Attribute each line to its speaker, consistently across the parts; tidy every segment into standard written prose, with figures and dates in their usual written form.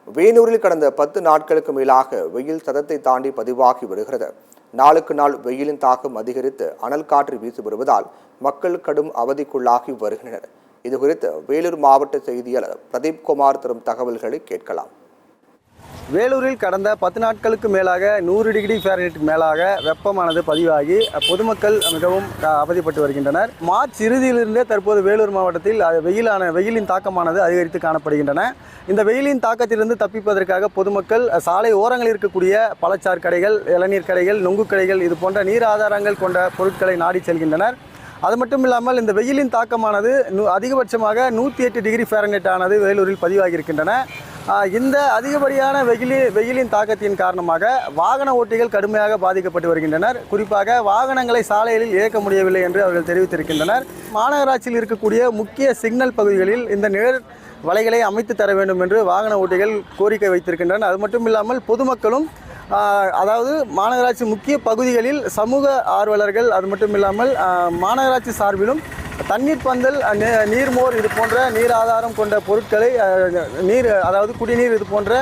Speaker 1: வேலூரில் கடந்த 10 நாட்களுக்கு மேலாக வெயில் சதத்தை தாண்டி பதிவாகி வருகிறது. நாளுக்கு நாள் வெயிலின் தாக்கம் அதிகரித்து அனல் காற்று வீசி வருவதால் மக்கள் கடும் அவதிக்குள்ளாகி வருகின்றனர். இதுகுறித்து வேலூர் மாவட்ட செய்தியாளர் பிரதீப் குமார் தரும் தகவல்களை கேட்கலாம்.
Speaker 2: வேலூரில் கடந்த 10 நாட்களுக்கு மேலாக 100 டிகிரி ஃபாரன்ஹீட் மேலாக வெப்பமானது பதிவாகி பொதுமக்கள் மிகவும் அவதிப்பட்டு வருகின்றனர். மார்ச் இறுதியிலிருந்தே தற்போது வேலூர் மாவட்டத்தில் வெயிலின் தாக்கமானது அதிகரித்து காணப்படுகின்றன. இந்த வெயிலின் தாக்கத்திலிருந்து தப்பிப்பதற்காக பொதுமக்கள் சாலை ஓரங்களில் இருக்கக்கூடிய பழச்சார் கடைகள், இளநீர் கடைகள், நொங்கு கடைகள் இது போன்ற நீர் ஆதாரங்கள் கொண்ட பொருட்களை நாடி செல்கின்றனர். அது மட்டும் இல்லாமல் இந்த வெயிலின் தாக்கமானது அதிகபட்சமாக 108 டிகிரி ஃபாரன்ஹீட் ஆனது வேலூரில் பதிவாகி இருக்கின்றன. இந்த அதிகப்படியான வெயிலின் தாக்கத்தின் காரணமாக வாகன ஓட்டிகள் கடுமையாக பாதிக்கப்பட்டு வருகின்றனர். குறிப்பாக வாகனங்களை சாலைகளில் இயக்க முடியவில்லை என்று அவர்கள் தெரிவித்திருக்கின்றனர். மாநகராட்சியில் இருக்கக்கூடிய முக்கிய சிக்னல் பகுதிகளில் இந்த நிழல் வலைகளை அமைத்து தர வேண்டும் என்று வாகன ஓட்டிகள் கோரிக்கை வைத்திருக்கின்றனர். அது மட்டும் இல்லாமல் பொதுமக்களும் அதாவது மாநகராட்சி முக்கிய பகுதிகளில் சமூக ஆர்வலர்கள் அது மட்டும் இல்லாமல் மாநகராட்சி சார்பிலும் தண்ணீர் பந்தல், நீர்மோர் இது போன்ற நீர் ஆதாரம் கொண்ட பொருட்களை அதாவது குடிநீர் இது போன்ற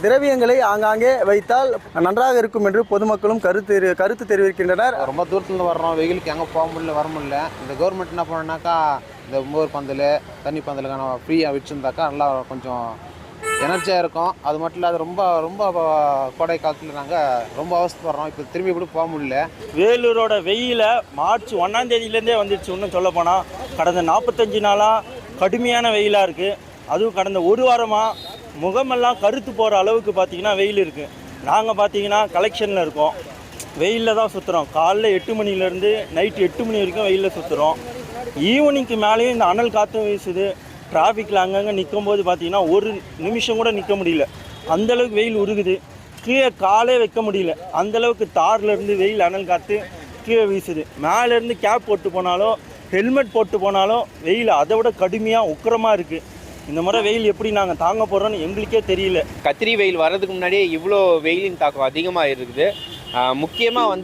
Speaker 2: திரவியங்களை ஆங்காங்கே வைத்தால் நன்றாக இருக்கும் என்று பொதுமக்களும் கருத்து தெரிவிக்கின்றனர்.
Speaker 3: ரொம்ப தூரத்துலேருந்து வர்றோம், வெயிலுக்கு எங்கே போக முடியல, வர முடியல. இந்த கவர்மெண்ட் என்ன பண்ணாக்கா இந்த மோர் பந்தல், தண்ணி பந்தலுக்கான ஃப்ரீயாக வச்சுருந்தாக்கா நல்லா கொஞ்சம் எனர்ஜியாக இருக்கும். அது மட்டும் இல்லாத ரொம்ப ரொம்ப கோடை காலத்தில் நாங்கள் ரொம்ப அவசரப்படுறோம். இப்போ திரும்பி கூட போக முடியல.
Speaker 4: வேலூரோட வெயிலை மார்ச் 1ஆம் தேதியிலேருந்தே வந்துடுச்சு. இன்னும் சொல்லப்போனால் கடந்த 45 நாளாக கடுமையான வெயிலாக இருக்குது. அதுவும் கடந்த ஒரு வாரமாக முகமெல்லாம் கருத்து போகிற அளவுக்கு பார்த்திங்கன்னா வெயில் இருக்குது. நாங்கள் பார்த்திங்கன்னா கலெக்ஷனில் இருக்கோம், வெயிலில் தான் சுற்றுறோம். காலைல 8 மணிலேருந்து நைட்டு 8 மணி வரைக்கும் வெயிலில் சுற்றுறோம். ஈவினிங்க்கு மேலேயும் இந்த அனல் காற்றும் வீசுது. டிராஃபிக்கில் அங்கங்கே நிற்கும்போது பார்த்திங்கன்னா ஒரு நிமிஷம் கூட நிற்க முடியல, அந்தளவுக்கு வெயில் உருகுது. கீழே காலே வைக்க முடியல, அந்தளவுக்கு தார்லேருந்து வெயில் அனல் காற்று கீழே வீசுது. மேலேருந்து கேப் போட்டு போனாலும் ஹெல்மெட் போட்டு போனாலும் வெயில் அதை விட கடுமையாக உக்கிரமாக இருக்குது. இந்த முறை வெயில் எப்படி நாங்கள் தாங்க போகிறோன்னு எங்களுக்கே தெரியல.
Speaker 5: கத்திரி வெயில் வர்றதுக்கு முன்னாடியே இவ்வளோ வெயிலின் தாக்கம் அதிகமாக இருக்குது. முக்கியமாக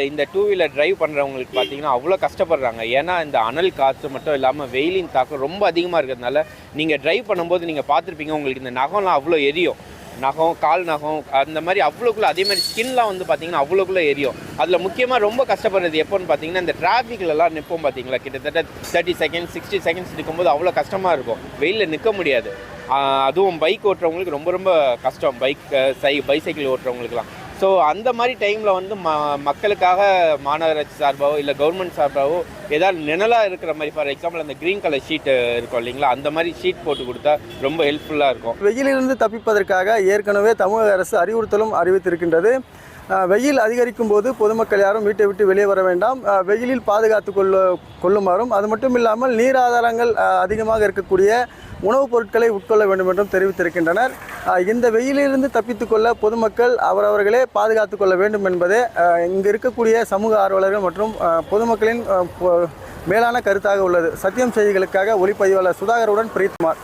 Speaker 5: இந்த 2 வீலர் டிரைவ் பண்ணுறவங்களுக்கு பார்த்திங்கன்னா அவ்வளோ கஷ்டப்படுறாங்க. ஏன்னா இந்த அனல் காற்று மட்டும் இல்லாமல் வெயிலின் தாக்கம் ரொம்ப அதிகமாக இருக்கிறதுனால நீங்கள் டிரைவ் பண்ணும்போது நீங்கள் பார்த்துருப்பீங்க, உங்களுக்கு இந்த நகம்லாம் அவ்வளோ எரியும். நகம், கால் நகம் அந்த மாதிரி அவ்வளோக்குள்ளே, அதே மாதிரி ஸ்கின்லாம் பார்த்திங்கன்னா அவ்வளோக்குள்ளே எரியும். அதில் முக்கியமாக ரொம்ப கஷ்டப்படுறது எப்போன்னு பார்த்தீங்கன்னா இந்த டிராஃபிக்லலாம் நிற்போம் பார்த்தீங்களா, கிட்டத்தட்ட 30 செகண்ட்ஸ் 60 செகண்ட்ஸ் நிற்கும்போது அவ்வளோ கஷ்டமாக இருக்கும். வெயிலில் நிற்க முடியாது. அதுவும் பைக் ஓட்டுறவங்களுக்கு ரொம்ப ரொம்ப கஷ்டம், பைசைக்கிள் ஓட்டுறவங்களுக்குலாம். ஸோ அந்த மாதிரி டைமில் மக்களுக்காக மாநகராட்சி சார்பாகவோ இல்லை கவர்மெண்ட் சார்பாகவோ ஏதாவது நிழலாக இருக்கிற மாதிரி, ஃபார் எக்ஸாம்பிள் அந்த க்ரீன் கலர் ஷீட்டு இருக்கும் இல்லைங்களா, அந்த மாதிரி ஷீட் போட்டு கொடுத்தா ரொம்ப ஹெல்ப்ஃபுல்லாக இருக்கும்.
Speaker 2: வெயிலிருந்து தப்பிப்பதற்காக ஏற்கனவே தமிழக அரசு அறிவுறுத்தலும் அறிவித்திருக்கின்றது. வெயில் அதிகரிக்கும் போது பொதுமக்கள் யாரும் வீட்டை விட்டு வெளியே வர வேண்டாம், வெயிலில் பாதுகாத்து கொள்ளுமாறும், அது மட்டும் இல்லாமல் நீர் ஆதாரங்கள் அதிகமாக இருக்கக்கூடிய உணவுப் பொருட்களை உட்கொள்ள வேண்டும் என்றும் தெரிவித்திருக்கின்றனர். இந்த வெயிலிலிருந்து தப்பித்துக்கொள்ள பொதுமக்கள் அவரவர்களே பாதுகாத்து கொள்ள வேண்டும் என்பதே இங்கு இருக்கக்கூடிய சமூக ஆர்வலர்கள் மற்றும் பொதுமக்களின் மேலான கருத்தாக உள்ளது. சத்தியம் செய்திகளுக்காக ஒளிப்பதிவாளர் சுதாகருடன் பிரீத்குமார்.